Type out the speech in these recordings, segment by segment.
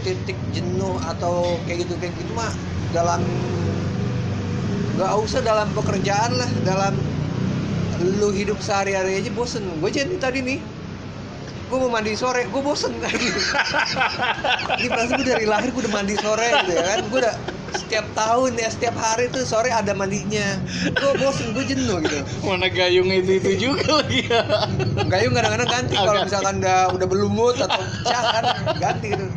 titik jenuh atau kayak gitu mah dalam, nggak usah dalam pekerjaan lah, dalam lu hidup sehari-hari aja bosen. Gue jadi tadi nih, gue mau mandi sore, gue bosen tadi. Ini perasaan gue dari lahir gue udah mandi sore gitu ya kan. Gue udah setiap tahun ya, setiap hari tuh sore ada mandinya. Gue bosen, gue jenuh gitu. Mana gayung itu juga lagi ya. Gayung kadang-kadang ganti kalau misalkan udah berlumut atau pecah kan ganti gitu.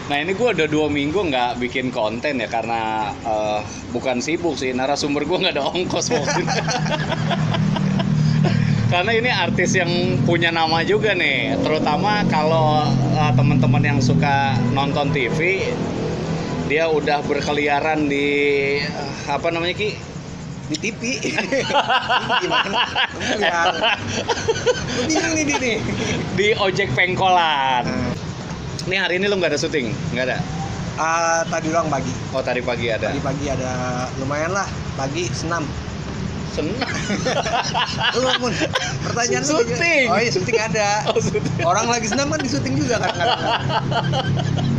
Nah ini gue udah 2 minggu nggak bikin konten ya karena bukan sibuk sih, narasumber gue nggak ada ongkos mungkin. Karena ini artis yang punya nama juga nih, terutama kalau teman-teman yang suka nonton TV, dia udah berkeliaran di apa namanya Ki? Di TV. Gimana? Gue bingung nih nih. Di ojek pengkolan. Ini hari ini lo nggak ada syuting? Nggak ada? Tadi doang pagi. Oh tadi pagi ada? Tadi pagi ada, lumayan lah. Pagi senam. Senang. Lu ngomong pertanyaan lu syuting. Oh iya syuting ada. Oh, syuting. Orang lagi senam kan di syuting juga kan.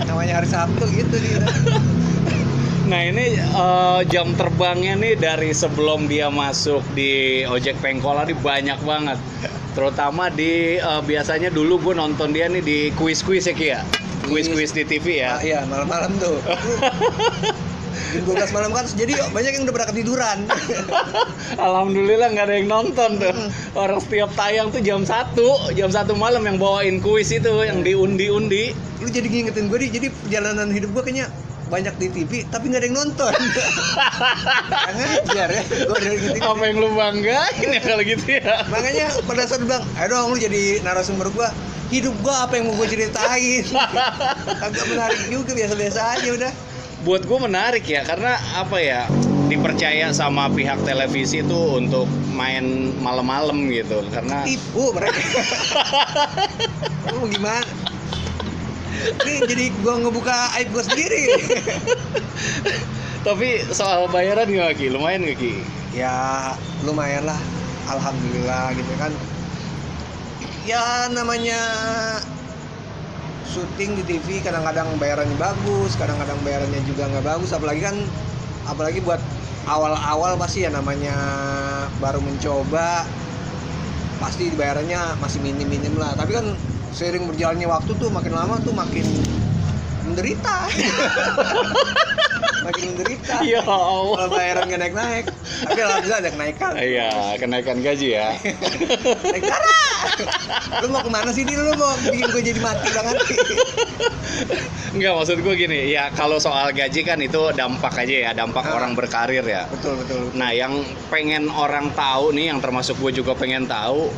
Namanya hari Sabtu gitu dia. Nah ini jam terbangnya nih dari sebelum dia masuk di ojek pengkolan ini banyak banget. Terutama di biasanya dulu gue nonton dia nih di kuis-kuis ya Ki ya? Kuis-kuis di TV ya? Iya malam-malam tuh. Jam 12 malam kan, jadi banyak yang udah pada ketiduran. Alhamdulillah nggak ada yang nonton tuh. Orang setiap tayang tuh jam 1 malam yang bawain kuis itu, yang diundi-undi. Lu jadi ngingetin gue nih, jadi perjalanan hidup gue kayaknya banyak di TV tapi nggak ada yang nonton. Jangan biar ya gue udah ngingetin. Apa yang lu banggain ya kalau gitu ya? Makanya pada saat bilang, ayo dong lu jadi narasumber gue, hidup gue apa yang mau gue ceritain. Agak menarik juga, biasa-biasa aja udah. Buat gue menarik ya, karena apa ya, dipercaya sama pihak televisi tuh untuk main malam-malam gitu, karena tipu mereka. Lu gimana? Ini jadi gue ngebuka aib gue sendiri. Tapi soal bayaran gimana Ki? Lumayan gak Ki? Ya lumayan lah, alhamdulillah gitu kan. Ya namanya syuting di TV kadang-kadang bayarannya bagus, kadang-kadang bayarannya juga nggak bagus. Apalagi buat awal-awal pasti ya namanya baru mencoba, pasti bayarannya masih minim lah. Tapi kan seiring berjalannya waktu tuh makin lama tuh makin menderita. Makin menderita. Ya Allah. Kalau bayaran nggak naik-naik, tapi alhamdulillah ada kenaikan. Iya, kenaikan gaji ya. Naik darah. Lu mau kemana sih, lu mau bikin gue jadi mati banget. Enggak, maksud gue gini, ya kalau soal gaji kan itu dampak aja ya, dampak orang berkarir ya. Betul. Nah, yang pengen orang tahu nih, yang termasuk gue juga pengen tahu,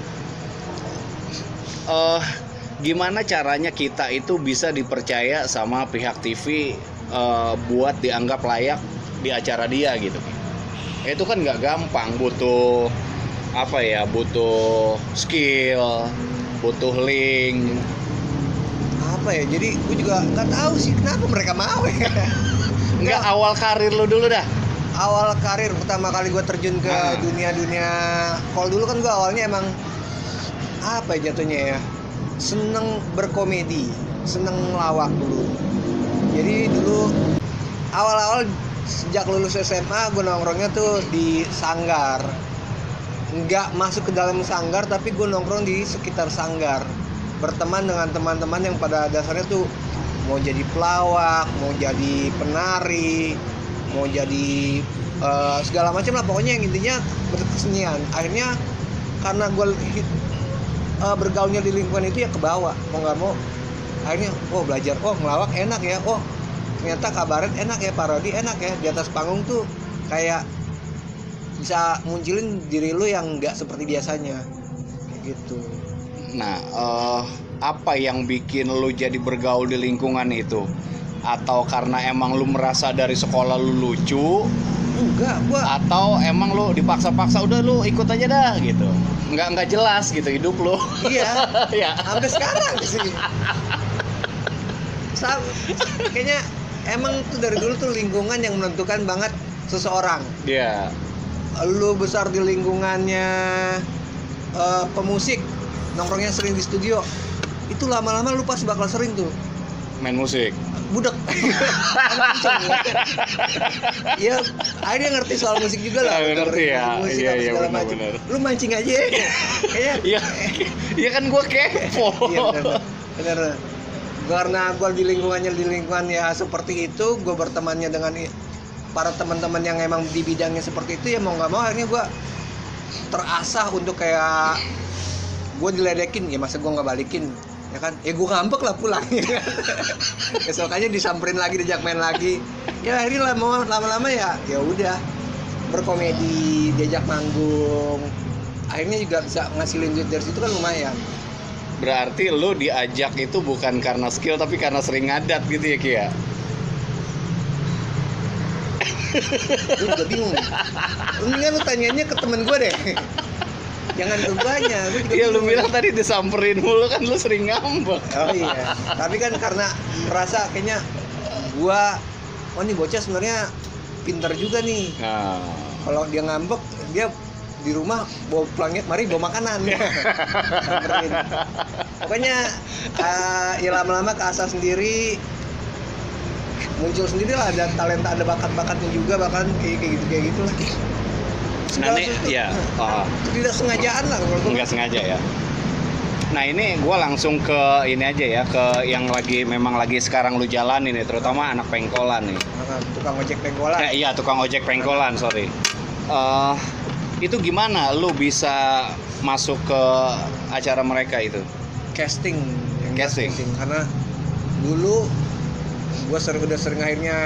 gimana caranya kita itu bisa dipercaya sama pihak TV buat dianggap layak di acara dia gitu. Itu kan nggak gampang, butuh apa ya, butuh skill, butuh link. Apa ya, jadi gue juga nggak tahu sih kenapa mereka mau ya. Nggak, awal karir lu dulu dah. Awal karir pertama kali gue terjun ke dunia kalau dulu kan gue awalnya emang apa ya jatuhnya ya, seneng berkomedi, seneng ngelawak dulu. Jadi dulu awal-awal sejak lulus SMA gue nongkrongnya tuh di sanggar. Nggak masuk ke dalam sanggar, tapi gue nongkrong di sekitar sanggar, berteman dengan teman-teman yang pada dasarnya tuh mau jadi pelawak, mau jadi penari, mau jadi segala macam lah, pokoknya yang intinya berkesenian. Akhirnya karena gue bergaulnya di lingkungan itu ya kebawa, mau nggak mau akhirnya belajar, ngelawak enak ya, ternyata kabaret enak ya, parodi enak ya, di atas panggung tuh kayak bisa munculin diri lu yang nggak seperti biasanya kayak gitu. Nah, apa yang bikin lu jadi bergaul di lingkungan itu? Atau karena emang lu merasa dari sekolah lu lucu? Enggak, gua atau emang lu dipaksa-paksa udah lu ikut aja dah gitu? Nggak jelas gitu hidup lu. Iya. Ya. Sampai sekarang sih. Kayaknya emang tuh dari dulu tuh lingkungan yang menentukan banget seseorang. Iya. Lu besar di lingkungannya pemusik, nongkrongnya sering di studio, itu lama-lama lu pasti bakal sering tuh Main musik. budek. Ya, akhirnya ngerti soal musik juga lah. Ngerti ya. Musik Iya, apa iya, segala macam. benar-benar. Lu mancing aja ya. Kayaknya. Iya. Iya kan gue kepo. Iya benar. Karena gue di lingkungan ya seperti itu, gue bertemannya dengan para teman-teman yang emang di bidangnya seperti itu, ya mau nggak mau akhirnya gue terasah untuk kayak gue diledekin, ya masa gue nggak balikin, ya kan? Ya gue ngambek lah pulang. Kesokannya disamperin lagi, diajak main lagi. Ya akhirnya lama-lama ya udah berkomedi, diajak manggung. Akhirnya juga bisa ngasilin duit dari situ kan lumayan. Berarti lu diajak itu bukan karena skill tapi karena sering ngadat gitu ya Ki ya? Gue juga bingung. Mendingan lu tanyanya ke temen gue deh. Jangan ke guanya. Iya lu bilang tadi disamperin mulu kan, lu sering ngambek. Oh iya. Tapi kan karena merasa kayaknya gua, oh nih bocah sebenarnya pinter juga nih. Nah, Kalau dia ngambek, dia di rumah bawa pulangnya, mari bawa makanan. Samperin. Pokoknya ya lama-lama keasah sendiri, muncul sendiri lah, ada talenta, ada bakat-bakatnya juga, bahkan kayak gitulah. nah nih ya, Tidak sengajaan lah kalau gua. nggak sengaja ya. Nah ini gue langsung ke ini aja ya, ke yang memang lagi sekarang lu jalanin nih, terutama anak pengkolan nih. Tukang ojek pengkolan. Iya tukang ojek pengkolan, sorry. Itu gimana lu bisa masuk ke acara mereka itu? Casting. Casting. Karena dulu gue udah sering akhirnya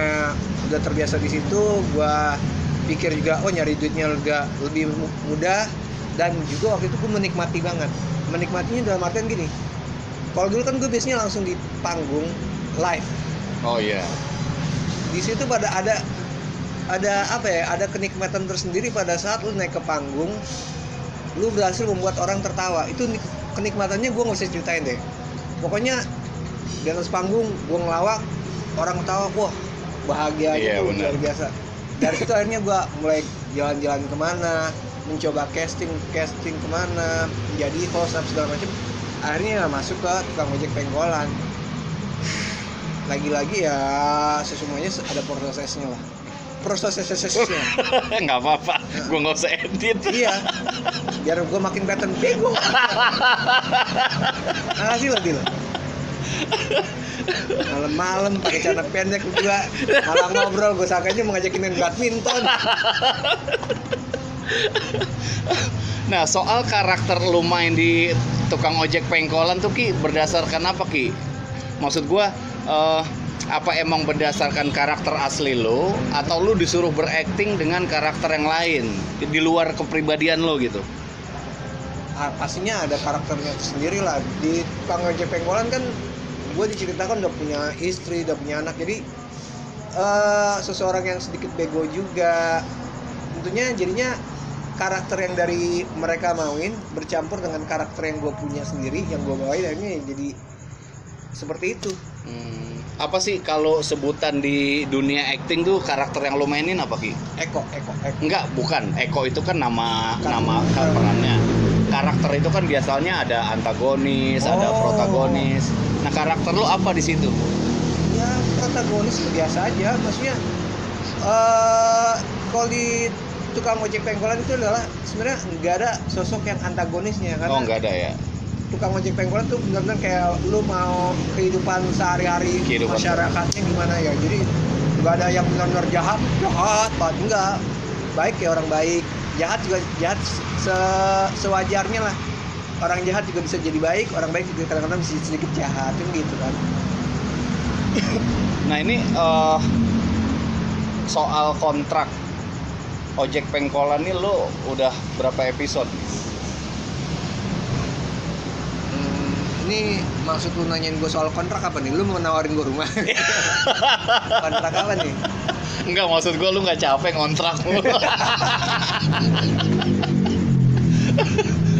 udah terbiasa di situ. Gue pikir juga nyari duitnya lebih mudah, dan juga waktu itu gue menikmati banget. Menikmatinya dalam artian gini, kalau dulu kan gue biasanya langsung di panggung live. Oh iya. Di situ pada ada apa ya, ada kenikmatan tersendiri pada saat lu naik ke panggung, lu berhasil membuat orang tertawa. Itu kenikmatannya gue nggak bisa ceritain deh. Pokoknya di atas panggung gue ngelawak, orang ketawa, wah bahagia Iya, gitu, bener. luar biasa. Dari situ akhirnya gue mulai jalan-jalan kemana, mencoba casting kemana, menjadi host segala macam. Akhirnya masuk ke tukang ojek pengkolan. Lagi-lagi ya sesungguhnya ada prosesnya lah. Prosesnya. Nggak apa-apa, gue nggak usah edit. Iya. Biar gue makin kelihatan bego. Makasih lah Dil. Malam-malam pakai celana pendek juga, malah ngobrol, gue sangkanya mau ngajakin main badminton. Nah soal karakter lu main di tukang ojek pengkolan tuh Ki, berdasarkan apa Ki? Maksud gue apa emang berdasarkan karakter asli lo, atau lu disuruh berakting dengan karakter yang lain di luar kepribadian lo gitu? Pastinya ada karakternya sendiri lah. Di tukang ojek pengkolan kan gue diceritakan udah punya istri, udah punya anak, jadi seseorang yang sedikit bego juga. Tentunya jadinya karakter yang dari mereka mauin bercampur dengan karakter yang gue punya sendiri, yang gue bawain, akhirnya jadi seperti itu. Apa sih kalau sebutan di dunia acting tuh karakter yang lo mainin apa Ki? Eko. Enggak, bukan. Eko itu kan nama perannya. Karakter itu kan biasanya ada antagonis, ada protagonis. Nah, karakter lo apa di situ? Ya protagonis biasa aja, maksudnya kalau di tukang ojek pengkolan itu adalah sebenarnya nggak ada sosok yang antagonisnya, karena Nggak ada ya. tukang ojek pengkolan tuh benar-benar kayak lu mau kehidupan sehari-hari masyarakatnya gimana ya, jadi nggak ada yang benar-benar jahat banget, enggak, baik ya orang baik, jahat juga jahat sewajarnya lah. Orang jahat juga bisa jadi baik, orang baik juga kadang-kadang bisa sedikit jahat, kan gitu kan. Nah ini soal kontrak ojek pengkolan nih, lo udah berapa episode? Ini maksud lu nanyain gue soal kontrak apa nih? Lu mau nawarin gue rumah? Kontrak apa nih? Enggak, maksud gue lu nggak capek ngontrak mulu.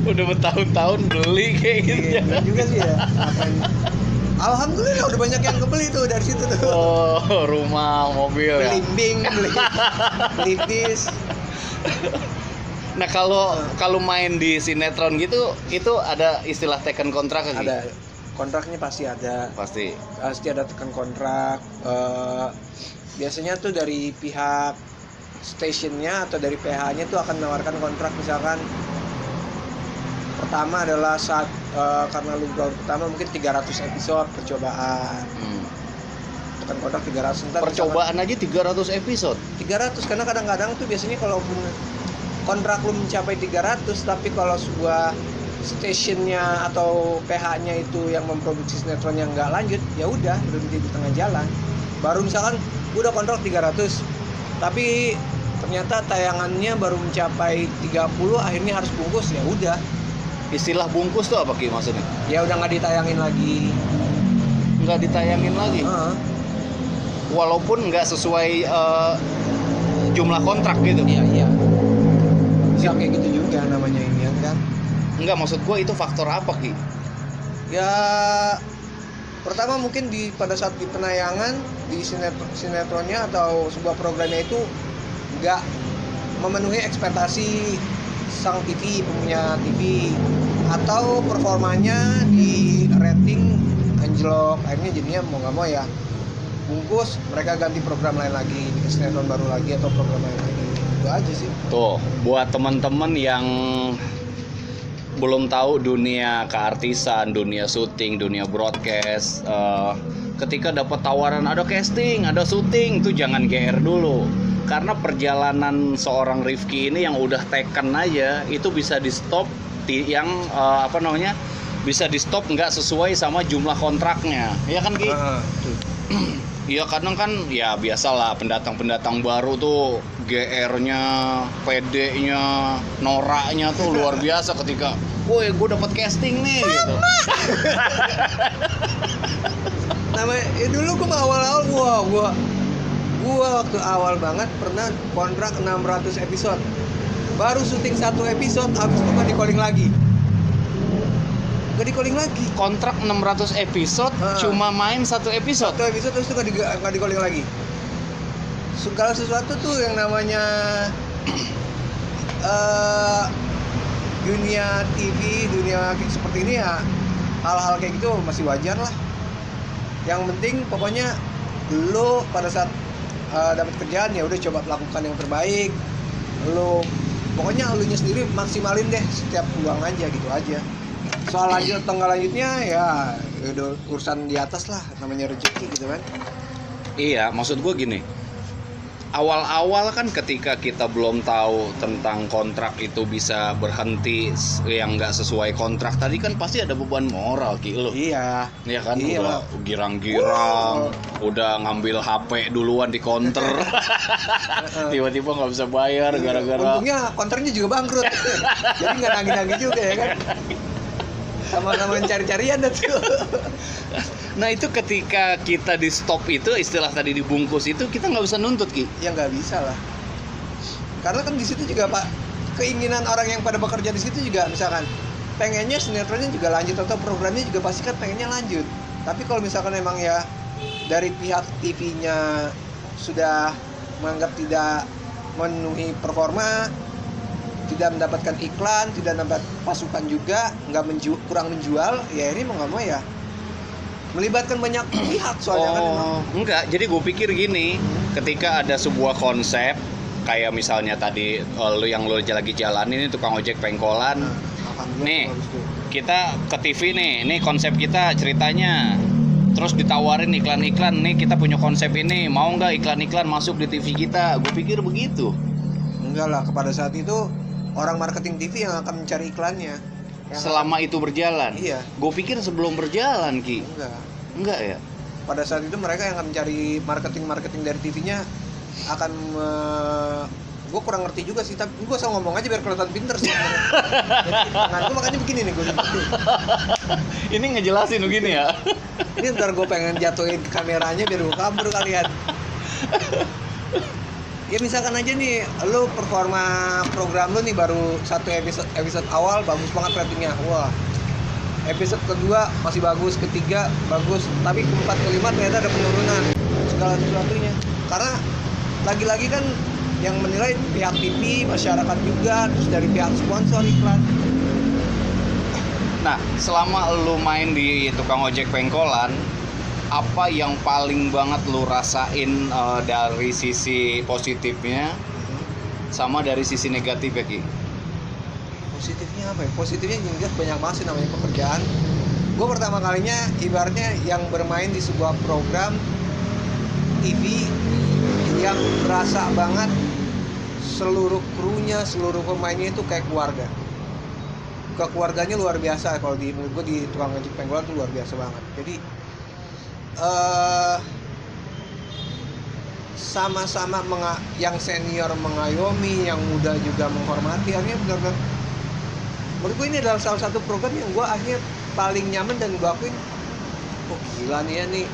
Udah bertahun-tahun beli kayak gitu. Iya juga sih ya. Alhamdulillah udah banyak yang kebeli tuh dari situ tuh. Oh, rumah, mobil ya. Belimbing, beli bis. Nah, kalau main di sinetron gitu, itu ada istilah teken kontrak kan? Ada kontraknya pasti ada. Pasti. Pasti ada tekan kontrak. Biasanya tuh dari pihak stationnya atau dari PH-nya tuh akan menawarkan kontrak, misalkan pertama adalah saat karena lu baru pertama mungkin 300 episode percobaan. Tekan kontrak 300. Ntar Percobaan aja 300 episode. 300 karena kadang-kadang tuh biasanya kalau kontrak lu mencapai 300 tapi kalau sebuah stationnya atau PH-nya itu yang memproduksi sinetron yang nggak lanjut, ya udah berhenti di tengah jalan. Baru misalkan udah kontrak 300 tapi ternyata tayangannya baru mencapai 30, akhirnya harus bungkus, ya udah. Istilah bungkus tuh apa Ki maksudnya? Ya udah nggak ditayangin lagi. Nggak ditayangin lagi. Walaupun nggak sesuai jumlah kontrak gitu. Iya. Bisa kayak gitu juga namanya ini kan. Enggak, maksud gue itu faktor apa Ki? Ya pertama mungkin pada saat di penayangan di sinetronnya atau sebuah programnya itu nggak memenuhi ekspektasi sang TV, punya TV, atau performanya di rating anjlok, akhirnya jadinya mau nggak mau ya bungkus, mereka ganti program lain lagi, bikin sinetron baru lagi atau program lain lagi. Itu aja sih. Tuh, buat teman-teman yang belum tahu dunia keartisan, dunia syuting, dunia broadcast, ketika dapat tawaran ada casting, ada syuting, itu jangan GR dulu. Karena perjalanan seorang Rifki ini yang udah taken aja itu bisa di stop bisa di stop nggak sesuai sama jumlah kontraknya, ya kan Ki? Iya, kadang kan ya biasalah pendatang baru tuh GR-nya, PD-nya, noraknya tuh luar biasa ketika, woi gue dapat casting nih gitu. Namanya dulu gue awal-awal gua waktu awal banget pernah kontrak 600 episode. Baru syuting 1 episode habis itu gak di-calling lagi. Kontrak 600 episode cuma main 1 episode. 1 episode terus itu gak di-calling lagi. Segala sesuatu tuh yang namanya dunia TV, dunia seperti ini ya, hal-hal kayak gitu masih wajar lah. Yang penting pokoknya lo pada saat dapat kerjaan ya udah coba melakukan yang terbaik. Lo pokoknya elunya sendiri maksimalin deh setiap peluang aja gitu aja. Soal lanjut atau nggak lanjutnya ya udah urusan di atas lah, namanya rezeki gitu kan. Iya, maksud gue gini, awal-awal kan ketika kita belum tahu tentang kontrak itu bisa berhenti yang nggak sesuai kontrak tadi kan pasti ada beban moral Ki lo. Iya. Ya kan, iya, udah girang-girang, udah ngambil HP duluan di counter, tiba-tiba nggak bisa bayar gara-gara. Untungnya counternya juga bangkrut, jadi nggak nagih-nagih juga ya kan. Sama-sama cari-carian tuh. Nah itu ketika kita di stop itu, istilah tadi dibungkus itu, kita nggak bisa nuntut Ki. Ya nggak bisa lah. Karena kan di situ juga Pak, keinginan orang yang pada bekerja di situ juga misalkan pengennya sinetronnya juga lanjut atau programnya juga pasti kan pengennya lanjut. Tapi kalau misalkan emang ya dari pihak TV-nya sudah menganggap tidak memenuhi performa, tidak mendapatkan iklan, tidak dapat pasukan juga, kurang menjual, ya ini mau nggak mau ya melibatkan banyak pihak soalnya kan. Enggak, jadi gue pikir gini, ketika ada sebuah konsep kayak misalnya tadi yang lo lagi jalanin ini tukang ojek pengkolan, nih kita ke TV nih, ini konsep kita ceritanya, terus ditawarin iklan-iklan, nih kita punya konsep ini, mau nggak iklan-iklan masuk di TV kita? Gue pikir begitu. Enggak lah, kepada saat itu orang marketing TV yang akan mencari iklannya. Selama itu berjalan? Iya. Gue pikir sebelum berjalan Ki. Enggak ya? Pada saat itu mereka yang akan mencari marketing dari TV-nya akan gue kurang ngerti juga sih, tapi gue asal ngomong aja biar kelihatan pinter sih. Jadi tangan gue makanya begini nih gue. Ini ngejelasin begini ya? Ini ntar gue pengen jatuhin kameranya biar gue kabur kalian. Ya misalkan aja nih, lo performa program lo nih baru 1 episode awal bagus banget ratingnya, wah episode kedua masih bagus, ketiga bagus, tapi keempat kelima ternyata ada penurunan segala sesuatunya. Karena lagi-lagi kan yang menilai pihak TV, masyarakat juga, terus dari pihak sponsor iklan. Nah, selama lu main di tukang ojek pengkolan, apa yang paling banget lu rasain dari sisi positifnya sama dari sisi negatifnya, Ki? Positifnya apa ya? Positifnya yang jelas banyak banget sih namanya pekerjaan. Gue pertama kalinya ibaratnya yang bermain di sebuah program TV yang berasa banget seluruh krunya, seluruh pemainnya itu kayak keluarga. Keluarganya luar biasa kalau di menurut gue di tukang ojek pengkolan tuh luar biasa banget. Jadi sama-sama yang senior mengayomi, yang muda juga menghormati. Akhirnya benar-benar menurut gue ini adalah salah satu program yang gue akhirnya paling nyaman dan gue akuin, oh gila nih ya nih,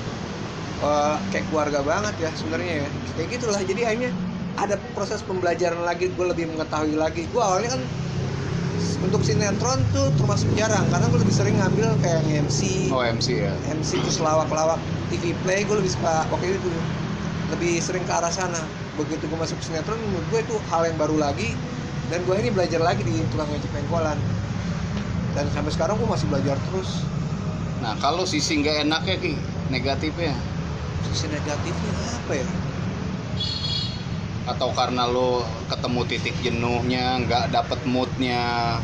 kayak keluarga banget ya sebenarnya ya, kayak gitulah. Jadi akhirnya ada proses pembelajaran lagi, gue lebih mengetahui lagi. Gue awalnya kan untuk sinetron tuh termasuk jarang, karena gue lebih sering ngambil kayak MC. Oh, MC ya. MC terus lawak-lawak TV play, gue lebih suka waktu itu lebih sering ke arah sana. Begitu gue masuk sinetron, menurut gue itu hal yang baru lagi, dan gue ini belajar lagi di tukang ojek pengkolan. Dan sampai sekarang gue masih belajar terus. Nah, kalau sisi nggak enaknya, Ki, negatifnya? Sisi negatifnya apa ya? Atau karena lo ketemu titik jenuhnya, nggak dapet moodnya?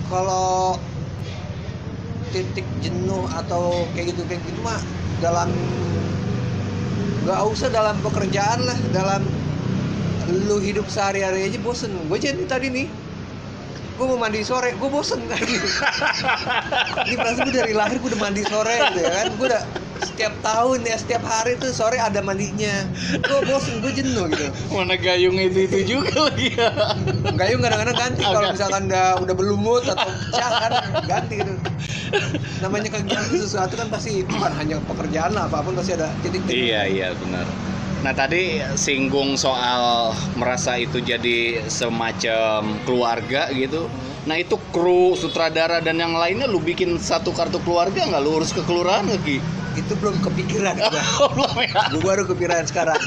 Kalau titik jenuh atau kayak gitu mah dalam, nggak usah dalam pekerjaan lah, dalam lu hidup sehari-hari aja bosen. Gue jadi tadi nih, gue mau mandi sore, gue bosen tadi. Ini perasaan gue dari lahir gue udah mandi sore gitu ya kan. Gue udah setiap tahun ya, setiap hari tuh sore ada mandinya. Gue bosen, gue jenuh gitu. Mana gayung itu juga lagi ya. Gayung kadang-kadang ganti kalau misalkan udah berlumut atau pecah kan ganti gitu. Namanya kegiatan sesuatu kan pasti bukan hanya pekerjaan lah, apapun pasti ada titik. Iya benar. Nah, tadi singgung soal merasa itu jadi semacam keluarga gitu. Nah, itu kru, sutradara dan yang lainnya lu bikin satu kartu keluarga nggak? Lu urus ke kelurahan nggak, Ki? Itu belum kepikiran gua. Belum ya? Gue baru kepikiran sekarang.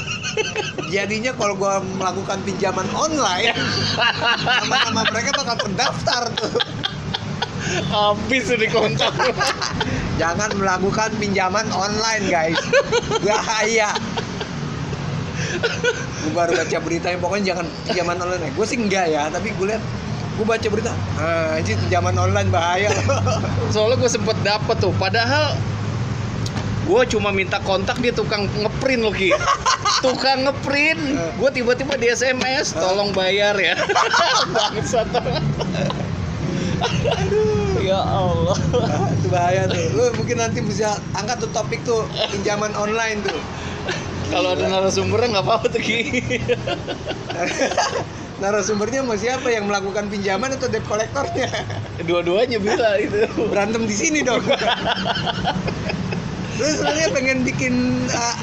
Jadinya kalau gue melakukan pinjaman online, nama-nama mereka bakal terdaftar tuh. Habis di kontak. Jangan melakukan pinjaman online, guys. Bahaya. Gue baru baca beritanya, pokoknya jangan pinjaman online. Gue sih enggak ya, tapi gue lihat, gue baca berita, anjir pinjaman online bahaya. Soalnya gue sempet dapet tuh, padahal gue cuma minta kontak dia tukang ngeprint loh, Ki. Tukang ngeprint. Gue tiba-tiba di SMS, tolong bayar ya. Bangsat. Aduh, ya Allah. Itu bahaya tuh. Lu mungkin nanti bisa angkat tuh topik tuh, pinjaman online tuh. Kalau ada narasumbernya nggak apa-apa tuh, Ki. Narasumbernya mau siapa, yang melakukan pinjaman atau debt kolektornya? Dua-duanya bisa itu. Berantem di sini dong. Lu sebenarnya pengen bikin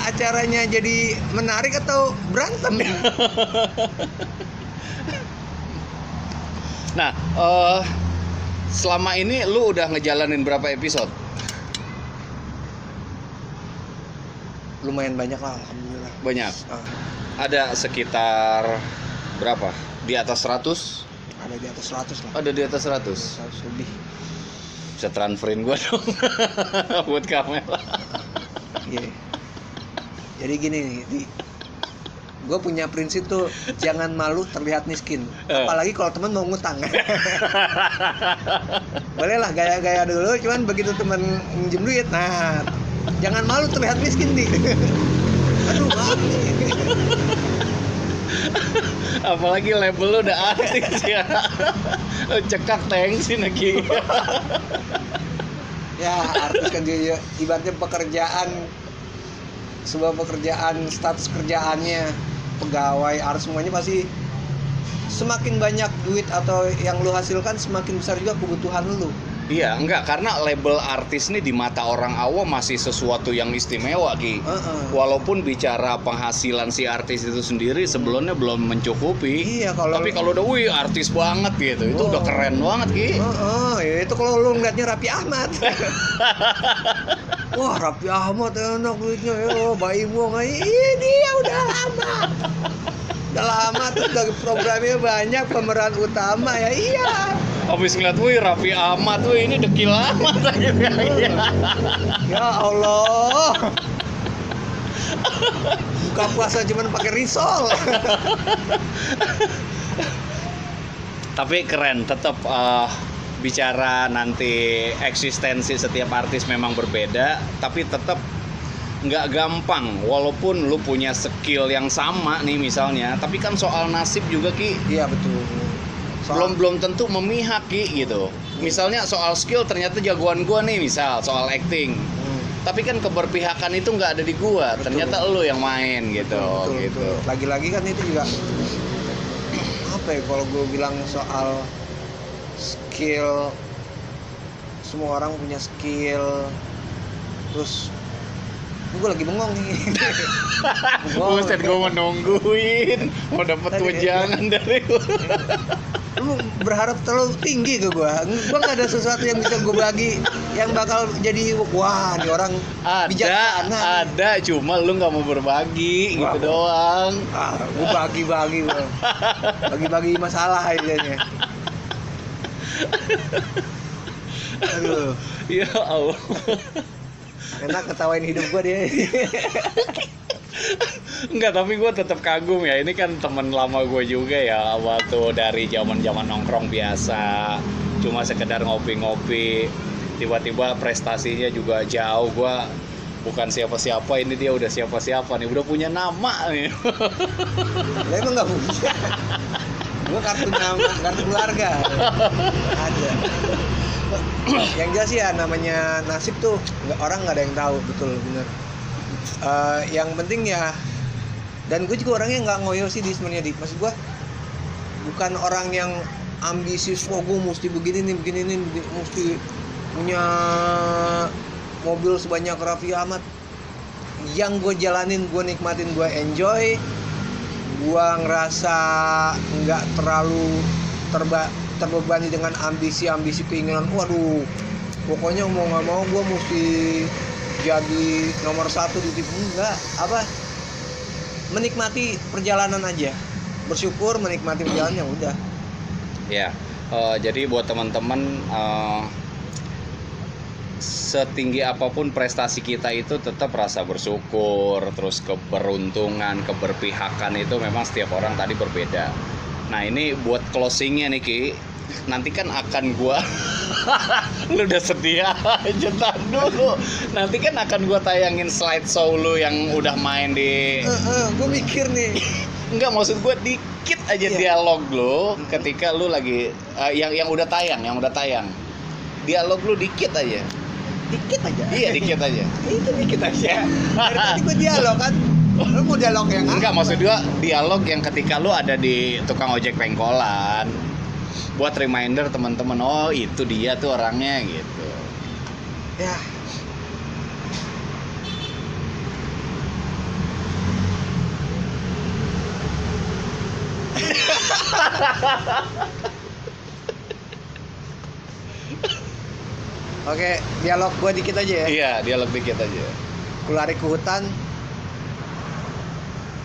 acaranya jadi menarik atau berantem? Nah, selama ini lu udah ngejalanin berapa episode? Lumayan banyak lah, alhamdulillah. Banyak. Ada sekitar berapa? Di atas 100? Ada di atas 100 lah. Ada di atas 100. 100 lebih. Bisa transferin gua dong. Buat kamera. Iya. Jadi gini nih, gue punya prinsip tuh, jangan malu terlihat miskin. Apalagi kalau teman mau ngutang. Boleh lah gaya-gaya dulu, cuman begitu teman minjem duit, nah jangan malu terlihat miskin nih. Aduh, maaf nih. Apalagi label lu udah artis ya. Lu cekak tengsin lagi. Ya, artis kan dia ibaratnya pekerjaan, sebuah pekerjaan, status kerjaannya, pegawai, artis, semuanya pasti semakin banyak duit atau yang lu hasilkan, semakin besar juga kebutuhan lu. Iya, enggak, karena label artis nih di mata orang awam masih sesuatu yang istimewa, Ki. Walaupun bicara penghasilan si artis itu sendiri sebelumnya belum mencukupi. Iya, kalau Tapi kalau udah, wih artis banget gitu, itu udah keren banget, Ki. Ya itu kalau lu ngeliatnya Raffi Ahmad. Wah, Raffi Ahmad enak duitnya ya, bayi buang aja. Dia udah lama. Udah lama tuh, udah programnya banyak, pemeran utama ya. Iya. Habis ngeliat, wih Raffi Ahmad, wih ini dekil amat. Ya Allah. Buka puasa cuman pakai risol. Tapi keren, tetap bicara nanti eksistensi setiap artis memang berbeda, tapi tetap nggak gampang. Walaupun lu punya skill yang sama nih misalnya, tapi kan soal nasib juga, Ki. Iya betul. Belum tentu memihak, Ki, gitu. Misalnya soal skill ternyata jagoan gua nih, misal soal acting. Tapi kan keberpihakan itu nggak ada di gua, ternyata lu yang main gitu. Betul. Lagi-lagi kan itu juga apa ya, kalau gue bilang soal skill, semua orang punya skill. Terus gue lagi bengong nih. Buset, gue mau nungguin mau dapat wejangan dari lu. Lu berharap terlalu tinggi ke gue nggak ada sesuatu yang bisa gue bagi yang bakal jadi wah ini orang bijaksana. Ada, cuma lu nggak mau berbagi gitu doang. Gue bagi masalah aja. Aduh, Ya Allah. enak ketawain hidup gue dia. Enggak, tapi gue tetap kagum ya. Ini kan teman lama gue juga ya, waktu dari zaman nongkrong biasa, cuma sekedar ngopi-ngopi, tiba-tiba prestasinya juga jauh. Gue bukan siapa-siapa, ini dia udah siapa-siapa nih, udah punya nama nih. Lah emang nggak punya. Gue kartu nama, kartu keluarga ada. Yang jelas ya namanya nasib tuh orang nggak ada yang tahu, betul bener. Yang penting ya, dan gue juga orangnya nggak ngoyo sih sebenarnya. Maksud gue bukan orang yang ambisius, oh gue mesti begini nih, mesti punya mobil sebanyak Raffi Ahmad. Yang gue jalanin, gue nikmatin, gue enjoy, gue ngerasa nggak terlalu terbebani dengan ambisi keinginan. Waduh, pokoknya mau nggak mau gue mesti jadi nomor 1 di TV. Enggak, menikmati perjalanan aja, bersyukur, menikmati perjalanan, udah Ya, jadi buat teman-teman, setinggi apapun prestasi kita itu tetap rasa bersyukur, terus keberuntungan, keberpihakan itu memang setiap orang tadi berbeda. Nah ini buat closingnya nih, Ki, nanti kan akan gua lu udah sedia aja, tar dulu, nanti kan akan gua tayangin slideshow lu yang udah main di gue mikir nih. Enggak, maksud gua dikit aja dialog lu ketika lu lagi yang udah tayang dialog lu dikit aja. Iya, dikit aja. Itu dikit aja. Dari tadi gue dialog kan. Lu mau dialog yang enggak, maksud gua dialog yang ketika lu ada di tukang ojek pengkolan, buat reminder teman-teman, oh itu dia tuh orangnya gitu. Ya. Oke, dialog gue dikit aja ya. Iya, dialog dikit aja. Ku lari ke hutan,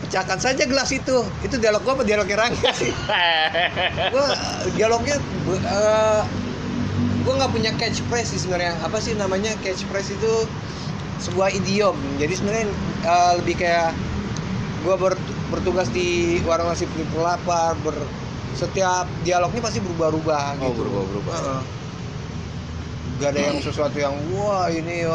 pecahkan saja gelas itu. Itu dialog gue apa dialognya Rangga sih? Gue dialognya gue nggak punya catchphrase sih sebenarnya. Apa sih namanya catchphrase itu? Sebuah idiom. Jadi sebenarnya lebih kayak gue bertugas di warung nasi putih lapar. Setiap dialognya pasti berubah-ubah gitu. Berubah-ubah. Gak ada yang sesuatu yang wah ya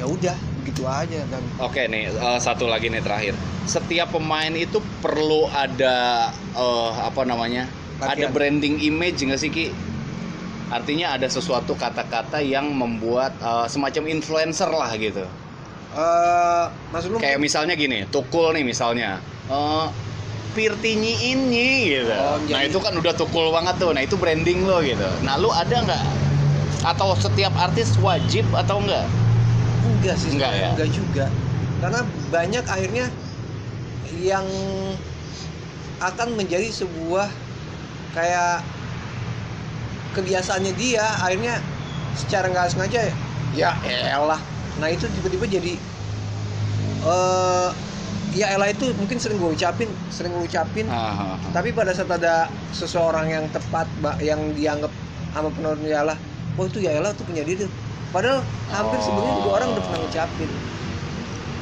udah begitu aja. Dan Oke nih, satu lagi nih terakhir. Setiap pemain itu perlu ada Latihan. ada branding image nggak sih, Ki? Artinya ada sesuatu kata-kata yang membuat semacam influencer lah gitu. maksud lu Kayak misalnya gini, Tukul nih misalnya. Pirtinyi ini gitu. Oh, Nah jadi- itu kan udah tukul banget tuh. Nah itu branding lo gitu. Nah lu ada nggak? Atau setiap artis wajib atau enggak? Enggak sih, Enggak sebenarnya ya? enggak juga. Karena banyak akhirnya yang akan menjadi sebuah kayak kebiasaannya dia, akhirnya secara nggak sengaja ya elah. Nah itu tiba-tiba jadi ya elah itu mungkin sering gue ucapin, Ah, tapi pada saat ada seseorang yang tepat yang dianggap sama penonton ya elah, oh itu ya elah tuh punya dia tuh. Padahal hampir sebenarnya juga orang udah pernah ngucapin.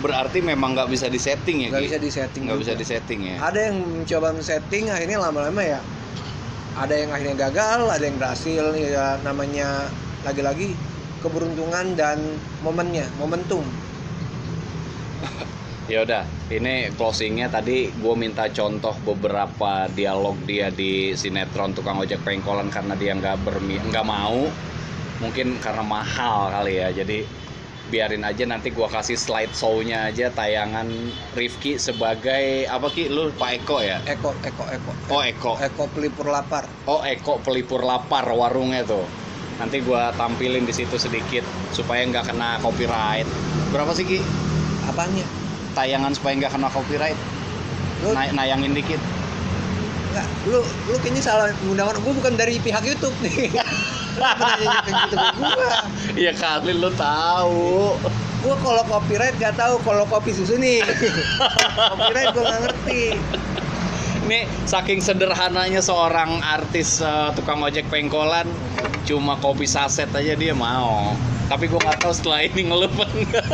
berarti memang nggak bisa disetting ya? Nggak Ki? bisa disetting. Nggak bisa juga. disetting ya? Ada yang mencoba men-setting, akhirnya lama-lama ya ada yang akhirnya gagal, ada yang berhasil. Ya namanya lagi-lagi keberuntungan dan momentum. Ya udah, ini closingnya tadi gue minta contoh beberapa dialog dia di sinetron Tukang Ojek Pengkolan karena dia nggak mau, mungkin karena mahal kali ya. Jadi biarin aja, nanti gue kasih slide show-nya aja tayangan Rifki sebagai apa Ki? Lu Pak Eko ya? Eko. Oh Eko. Eko pelipur lapar. Oh Eko pelipur lapar warungnya tuh. Nanti gue tampilin di situ sedikit supaya nggak kena copyright. Berapa sih Ki? Apanya? Tayangan supaya nggak kena copyright? Lu Nayangin dikit. enggak, lu kayaknya salah menggunakan. Gue bukan dari pihak YouTube nih. Kenapa nanya ke gitu ke gua? Iya kali lu tahu. Gua kalau copyright nggak tahu, kalau kopi susu nih. Copyright gua nggak ngerti. Nih saking sederhananya seorang artis tukang ojek pengkolan, cuma kopi saset aja dia mau. Tapi gua nggak tahu setelah ini ngelup enggak.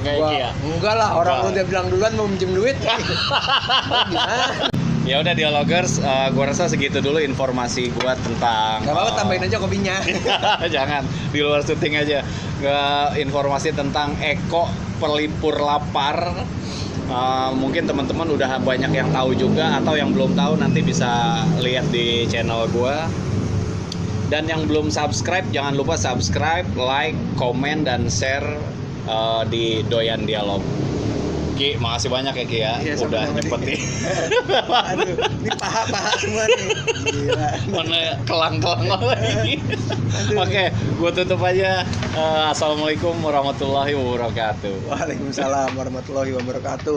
Kayak Gua, iya. enggak lah, orang Enggak. lu udah bilang duluan mau minjem duit. Gimana? Ya udah dialogers, gua rasa segitu dulu informasi gua tentang. Gak apa-apa, tambahin aja kopinya. Jangan, di luar syuting aja. Informasi tentang Eko pelipur lapar. Mungkin teman-teman udah banyak yang tahu juga, atau yang belum tahu nanti bisa lihat di channel gua. Dan yang belum subscribe, jangan lupa subscribe, like, komen, dan share di Doyan Dialog. Ki, makasih banyak ya Ki ya, Iya, udah sama-sama, nyepetin. Aduh, ini paha semua nih. Gila. Mana kelang-kelang lagi. Aduh. Oke, gue tutup aja. Assalamualaikum warahmatullahi wabarakatuh. Waalaikumsalam warahmatullahi wabarakatuh.